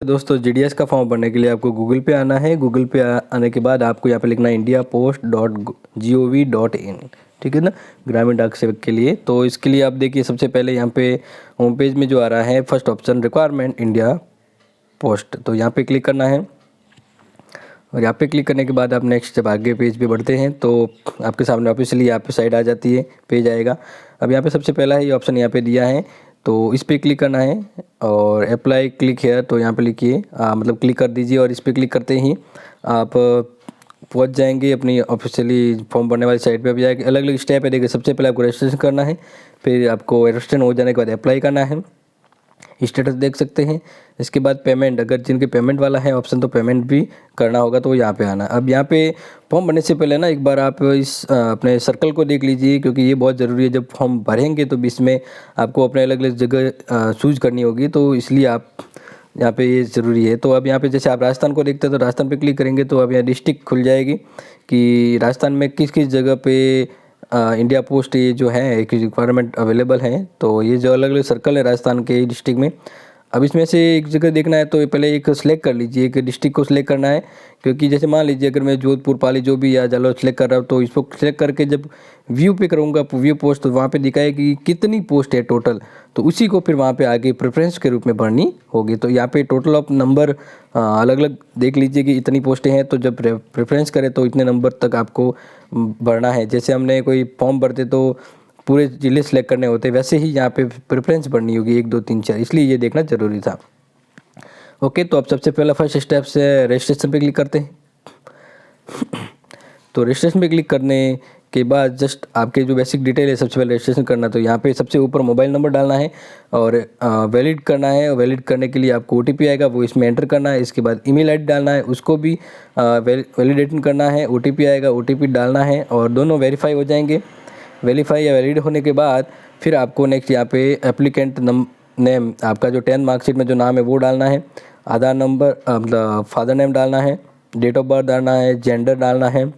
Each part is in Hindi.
दोस्तों जीडीएस का फॉर्म भरने के लिए आपको गूगल पे आना है। गूगल पे आने के बाद आपको यहाँ पे लिखना है indiapost.gov.in, ठीक है ना, ग्रामीण डाक सेवक के लिए। तो इसके लिए आप देखिए सबसे पहले यहाँ पे होम पेज में जो आ रहा है first option requirement India post, तो यहाँ पे क्लिक करना है। और यहाँ पे क्लिक करने के बाद आप नेक्स्ट जब आगे पेज पे बढ़ते हैं तो आपके सामने ऑफिशियली यहाँ पे साइड आ जाती है, पेज आएगा। अब यहाँ पे सबसे पहला ही ऑप्शन यहाँ पे दिया है तो इस पर क्लिक करना है और अप्लाई क्लिक हेयर, तो यहाँ पे लिखिए मतलब क्लिक कर दीजिए और इस पर क्लिक करते ही आप पहुँच जाएंगे अपनी ऑफिशियली फॉर्म भरने वाली साइट पे। अब जाएंगे अलग अलग स्टेप है, देखिए सबसे पहले आपको रजिस्ट्रेशन करना है, फिर आपको रजिस्ट्रेशन हो जाने के बाद अप्लाई करना है, स्टेटस देख सकते हैं। इसके बाद पेमेंट, अगर जिनके पेमेंट वाला है ऑप्शन तो पेमेंट भी करना होगा तो यहाँ पे आना। अब यहाँ पे फॉर्म भरने से पहले ना एक बार आप इस अपने सर्कल को देख लीजिए, क्योंकि ये बहुत ज़रूरी है। जब फॉर्म भरेंगे तो बीच में आपको अपने अलग अलग जगह चूज करनी होगी, तो इसलिए आप यहाँ पे ये ज़रूरी है। तो अब यहाँ पे जैसे आप राजस्थान को देखते हैं तो राजस्थान पे क्लिक करेंगे तो अब यहाँ डिस्ट्रिक्ट खुल जाएगी कि राजस्थान में किस किस जगह पे इंडिया पोस्ट ये जो है एक रिक्वायरमेंट अवेलेबल है। तो ये जो अलग अलग सर्कल है राजस्थान के डिस्ट्रिक्ट में, अब इसमें से एक जगह देखना है तो पहले एक सिलेक्ट कर लीजिए, एक डिस्ट्रिक्ट को सिलेक्ट करना है। क्योंकि जैसे मान लीजिए अगर मैं जोधपुर पाली जो भी या जालौर सिलेक्ट कर रहा हूँ तो इसको सिलेक्ट करके जब व्यू पे करूँगा व्यू पोस्ट, तो वहाँ पे दिखाएगी कितनी पोस्ट है टोटल, तो उसी को फिर वहाँ पे आगे प्रेफरेंस के रूप में भरनी होगी। तो यहाँ पे टोटल ऑफ नंबर अलग अलग देख लीजिए कि इतनी पोस्टें हैं, तो जब प्रेफरेंस करें तो इतने नंबर तक आपको भरना है। जैसे हमने कोई फॉर्म भरते तो पूरे जिले सेलेक्ट करने होते, वैसे ही यहाँ पे प्रेफरेंस भरनी होगी 1 2 3 4, इसलिए ये देखना ज़रूरी था। ओके, तो अब सबसे पहला फर्स्ट स्टेप से रजिस्ट्रेशन पे क्लिक करते हैं। तो रजिस्ट्रेशन पे क्लिक करने के बाद जस्ट आपके जो बेसिक डिटेल है सबसे पहले रजिस्ट्रेशन करना, तो यहाँ पे सबसे ऊपर मोबाइल नंबर डालना है और वैलिड करना है। और वैलिड करने के लिए आपको ओटीपी आएगा, वो इसमें एंटर करना है। इसके बाद ईमेल आईडी डालना है, उसको भी वैलिडेशन करना है। ओटीपी आएगा, ओटीपी डालना है और दोनों वेरीफाई हो जाएंगे। वेरीफाई या वैलिड होने के बाद फिर आपको नेक्स्ट यहाँ पे एप्लीकेंट नेम, आपका जो 10th मार्कशीट में जो नाम है वो डालना है। आधार नंबर मतलब फादर नेम डालना है, डेट ऑफ बर्थ डालना है, जेंडर डालना है।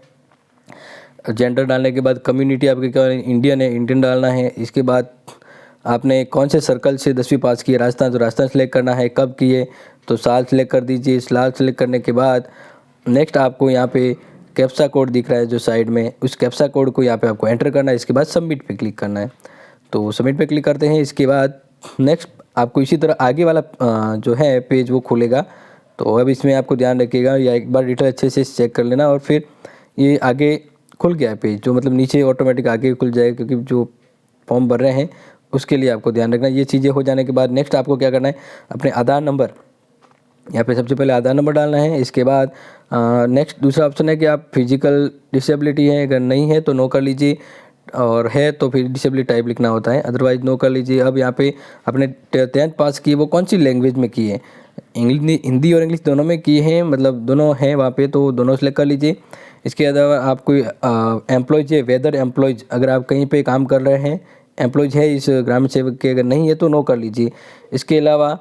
जेंडर डालने के बाद कम्युनिटी आपके क्या इंडियन है, इंडियन डालना है। इसके बाद आपने कौन से सर्कल से 10वीं पास की है, राजस्थान, तो राजस्थान सेलेक्ट करना है। कब की है तो साल सेलेक्ट कर दीजिए। साल सेलेक्ट करने के बाद नेक्स्ट आपको यहाँ पे कैप्सा कोड दिख रहा है जो साइड में, उस कैप्सा कोड को यहाँ पे आपको एंटर करना है। इसके बाद सबमिट पे क्लिक करना है, तो सबमिट पे क्लिक करते हैं। इसके बाद नेक्स्ट आपको इसी तरह आगे वाला जो है पेज वो खुलेगा। तो अब इसमें आपको ध्यान रखिएगा या एक बार डिटेल अच्छे से चेक कर लेना। और फिर ये आगे खुल गया है पेज, जो मतलब नीचे ऑटोमेटिक आगे खुल जाएगा, क्योंकि जो फॉर्म भर रहे हैं उसके लिए आपको ध्यान रखना। ये चीज़ें हो जाने के बाद नेक्स्ट आपको क्या करना है, अपने आधार नंबर, यहाँ पे सबसे पहले आधार नंबर डालना है। इसके बाद नेक्स्ट दूसरा ऑप्शन है कि आप फिजिकल डिसेबिलिटी है, अगर नहीं है तो नो कर लीजिए, और है तो फिर डिसेबिलिटी टाइप लिखना होता है, अदरवाइज नो कर लीजिए। अब यहाँ पे अपने 10th पास की वो कौन सी लैंग्वेज में की है, इंग्लिश, हिंदी और इंग्लिश दोनों में किए हैं, मतलब दोनों हैं वहाँ पे, तो दोनों सेलेक्ट कर लीजिए। इसके अलावा आप कोई एम्प्लॉयज है, वेदर एम्प्लॉयज, अगर आप कहीं पे काम कर रहे हैं, एम्प्लॉयज है इस ग्रामीण सेवक के, अगर नहीं है तो नो कर लीजिए। इसके अलावा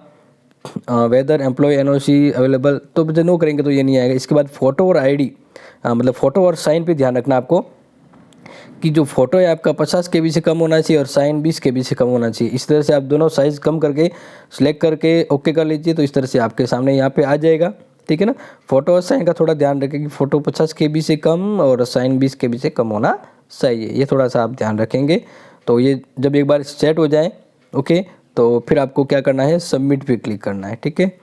वेदर एम्प्लॉय एनओसी अवेलेबल, तो जब नो करेंगे तो ये नहीं आएगा। इसके बाद फ़ोटो और आईडी, मतलब फ़ोटो और साइन पे ध्यान रखना आपको कि जो फोटो है आपका 50 KB से कम होना चाहिए और साइन 20 KB से कम होना चाहिए। इस तरह से आप दोनों साइज़ कम करके सिलेक्ट करके ओके कर लीजिए, तो इस तरह से आपके सामने यहाँ पे आ जाएगा, ठीक है ना। फोटो और साइन का थोड़ा ध्यान रखें कि फ़ोटो 50 KB से कम और साइन 20 KB से कम होना चाहिए, ये थोड़ा सा आप ध्यान रखेंगे। तो ये जब एक बार सेट हो जाए ओके, तो फिर आपको क्या करना है, सबमिट पे क्लिक करना है, ठीक है।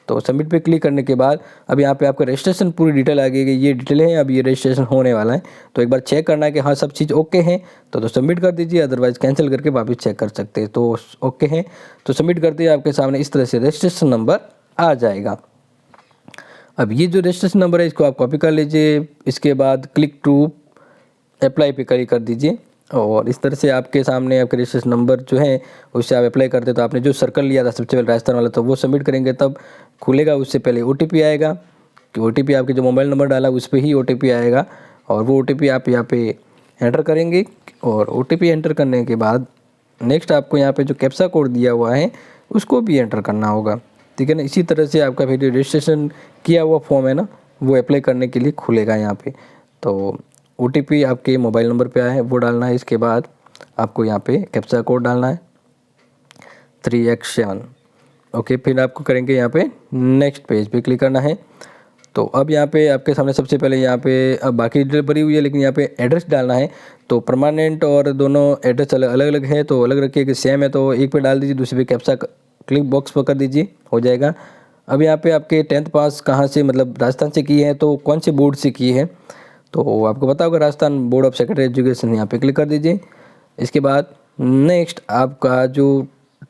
तो सबमिट पे क्लिक करने के बाद अब यहाँ पे आपका रजिस्ट्रेशन पूरी डिटेल आ गई, ये डिटेल है, अब ये रजिस्ट्रेशन होने वाला है। तो एक बार चेक करना है कि हाँ सब चीज़ ओके है, तो सबमिट कर दीजिए, अदरवाइज कैंसिल करके वापस चेक कर सकते हैं। तो ओके है तो सबमिट करते ही आपके सामने इस तरह से रजिस्ट्रेशन नंबर आ जाएगा। अब ये जो रजिस्ट्रेशन नंबर है इसको आप कॉपी कर लीजिए। इसके बाद क्लिक टू अप्लाई पे क्लिक कर दीजिए और इस तरह से आपके सामने आपके रजिस्ट्रेशन नंबर जो है उससे आप अप्लाई करते, तो आपने जो सर्कल लिया था सबसे पहले राजस्थान वाला, तो वो सबमिट करेंगे तब खुलेगा। उससे पहले ओटीपी आएगा कि ओटीपी आपके जो मोबाइल नंबर डाला उस पर ही ओटीपी आएगा, और वो ओटीपी आप यहाँ पे एंटर करेंगे। और ओटीपी एंटर करने के बाद नेक्स्ट आपको यहाँ पे जो कैप्सा कोड दिया हुआ है उसको भी एंटर करना होगा, ठीक है ना। इसी तरह से आपका फिर रजिस्ट्रेशन किया हुआ फॉर्म है ना वो अप्लाई करने के लिए खुलेगा यहाँ पे। तो ओटीपी आपके मोबाइल नंबर पे आया है वो डालना है। इसके बाद आपको यहाँ पे कैप्चा कोड डालना है 3x7, ओके, फिर आपको करेंगे यहाँ पे नेक्स्ट पेज पे क्लिक करना है। तो अब यहाँ पे आपके सामने सबसे पहले यहाँ पे अब बाकी डिटेल भरी हुई है, लेकिन यहाँ पे एड्रेस डालना है। तो परमानेंट और दोनों एड्रेस अलग अलग है, तो अलग रखिए कि सेम है तो एक पे डाल दीजिए, दूसरे पे कैप्चा क्लिक बॉक्स पर कर दीजिए, हो जाएगा। अब यहाँ पे आपके 10th पास कहाँ से, मतलब राजस्थान से की है तो कौन से बोर्ड से की है, तो आपको पता होगा Rajasthan board of secondary education, यहाँ पे क्लिक कर दीजिए। इसके बाद नेक्स्ट आपका जो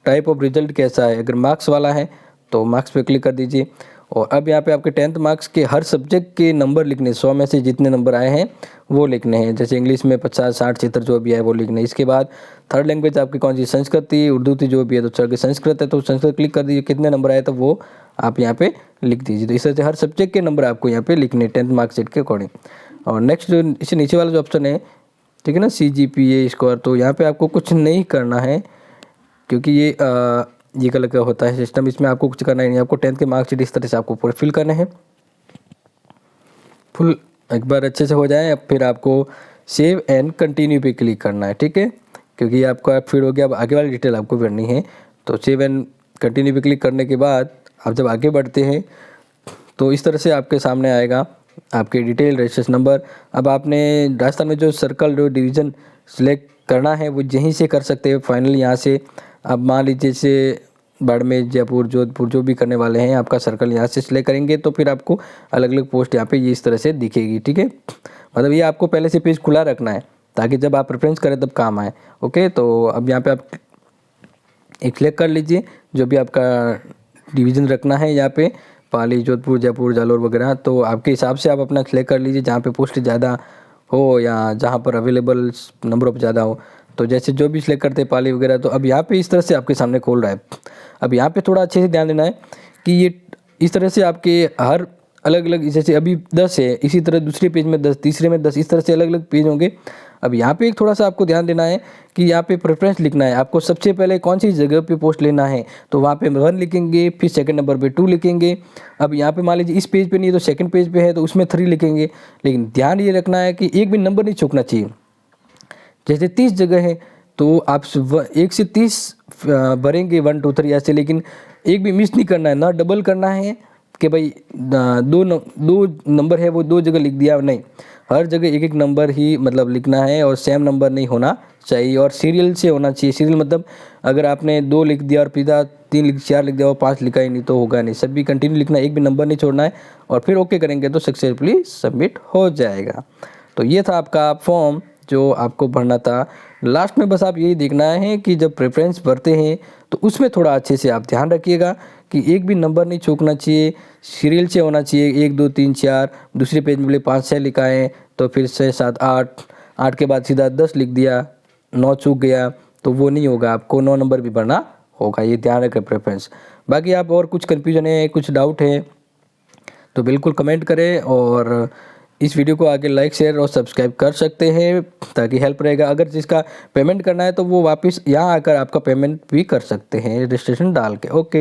टाइप ऑफ रिजल्ट कैसा है, अगर मार्क्स वाला है तो मार्क्स पे क्लिक कर दीजिए। और अब यहाँ पे आपके 10th मार्क्स के हर सब्जेक्ट के नंबर लिखने, 100 में से जितने नंबर आए हैं वो लिखने हैं। जैसे इंग्लिश में 50, 60, 70 जो भी है वो लिखने हैं। इसके बाद थर्ड लैंग्वेज आपकी कौन सी, संस्कृत थी, उर्दू थी, जो भी है तो चल के संस्कृत है तो संस्कृत क्लिक कर दीजिए, कितने नंबर आए तो वो आप यहाँ पे लिख दीजिए। तो इस तरह से हर सब्जेक्ट के नंबर आपको यहाँ पे लिखने 10th मार्कशीट के अकॉर्डिंग। और नेक्स्ट जो इससे नीचे वाला जो ऑप्शन है, ठीक है ना, CGPA स्कोर, तो यहाँ पे आपको कुछ नहीं करना है क्योंकि ये कलर का होता है सिस्टम, इसमें आपको कुछ करना ही नहीं। आपको 10th के मार्कशीट इस तरह से आपको पूरे फिल करने हैं। फुल एक बार अच्छे से हो जाए, अब फिर आपको सेव एंड कंटिन्यू पे क्लिक करना है, ठीक है, क्योंकि आपका फिर हो गया। अब आगे वाली डिटेल आपको भरनी है, तो सेव एंड कंटिन्यू पे क्लिक करने के बाद आप जब आगे बढ़ते हैं तो इस तरह से आपके सामने आएगा आपके डिटेल, रजिस्ट्रेशन नंबर। अब आपने राजस्थान में जो सर्कल जो डिवीज़न सेलेक्ट करना है वो यहीं से कर सकते हैं फाइनली। यहाँ से अब मान लीजिए जैसे बाड़मेर, जयपुर, जोधपुर जो भी करने वाले हैं, आपका सर्कल यहाँ से सिलेक्ट करेंगे तो फिर आपको अलग अलग पोस्ट यहाँ पे ये इस तरह से दिखेगी, ठीक है। मतलब ये आपको पहले से पेज खुला रखना है ताकि जब आप प्रेफरेंस करें तब काम आए। ओके, तो अब यहाँ पे आप एक सिलेक्ट कर लीजिए जो भी आपका डिवीज़न रखना है, यहाँ पे पाली, जोधपुर, जयपुर, जालोर वगैरह, तो आपके हिसाब से आप अपना सिलेक्ट कर लीजिए जहाँ पे पोस्ट ज़्यादा हो या जहाँ पर अवेलेबल नंबर ऑफ ज़्यादा हो। तो जैसे जो भी सिलेक्ट करते हैं पाली वगैरह, तो अब यहाँ पे इस तरह से आपके सामने खोल रहा है। अब यहाँ पे थोड़ा अच्छे से ध्यान देना है कि ये इस तरह से आपके हर अलग अलग, जैसे अभी 10 है, इसी तरह दूसरे पेज में 10, तीसरे में 10, इस तरह से अलग अलग पेज होंगे। अब यहाँ पे एक थोड़ा सा आपको ध्यान देना है कि यहाँ पे प्रेफरेंस लिखना है आपको। सबसे पहले कौन सी जगह पे पोस्ट लेना है, तो वहाँ पे 1 लिखेंगे, फिर सेकंड नंबर पे 2 लिखेंगे। अब यहाँ पे मान लीजिए इस पेज पे नहीं है तो सेकंड पेज पे है तो उसमें 3 लिखेंगे, लेकिन ध्यान ये रखना है कि एक भी नंबर नहीं चूकना चाहिए। जैसे 30 जगह है तो आप 1 से 30 भरेंगे, 1 2 3 ऐसे, लेकिन एक भी मिस नहीं करना है, ना डबल करना है कि भाई दो नंबर है वो 2 जगह लिख दिया, नहीं, हर जगह एक एक नंबर ही मतलब लिखना है और सेम नंबर नहीं होना चाहिए और सीरियल से होना चाहिए। सीरियल मतलब अगर आपने 2 लिख दिया और सीधा 3 लिख 4 लिख दिया और 5 लिखा ही नहीं तो होगा नहीं, सभी कंटिन्यू लिखना है, एक भी नंबर नहीं छोड़ना है और फिर ओके करेंगे तो सक्सेसफुली सबमिट हो जाएगा। तो ये था आपका फॉर्म जो आपको भरना था। लास्ट में बस आप यही देखना है कि जब प्रेफरेंस भरते हैं तो उसमें थोड़ा अच्छे से आप ध्यान रखिएगा कि एक भी नंबर नहीं चूकना चाहिए, सीरियल से होना चाहिए। 1 2 3 4, दूसरे पेज में बोले 5 6 लिखा है तो फिर 6 7 8, 8 के बाद सीधा 10 लिख दिया, 9 चूक गया तो वो नहीं होगा, आपको 9 नंबर भी भरना होगा, ये ध्यान रखें प्रेफरेंस। बाकी आप और कुछ कन्फ्यूजन है, कुछ डाउट है तो बिल्कुल कमेंट करें और इस वीडियो को आगे लाइक, शेयर और सब्सक्राइब कर सकते हैं ताकि हेल्प रहेगा। अगर जिसका पेमेंट करना है तो वो वापस यहाँ आकर आपका पेमेंट भी कर सकते हैं रजिस्ट्रेशन डाल के। ओके।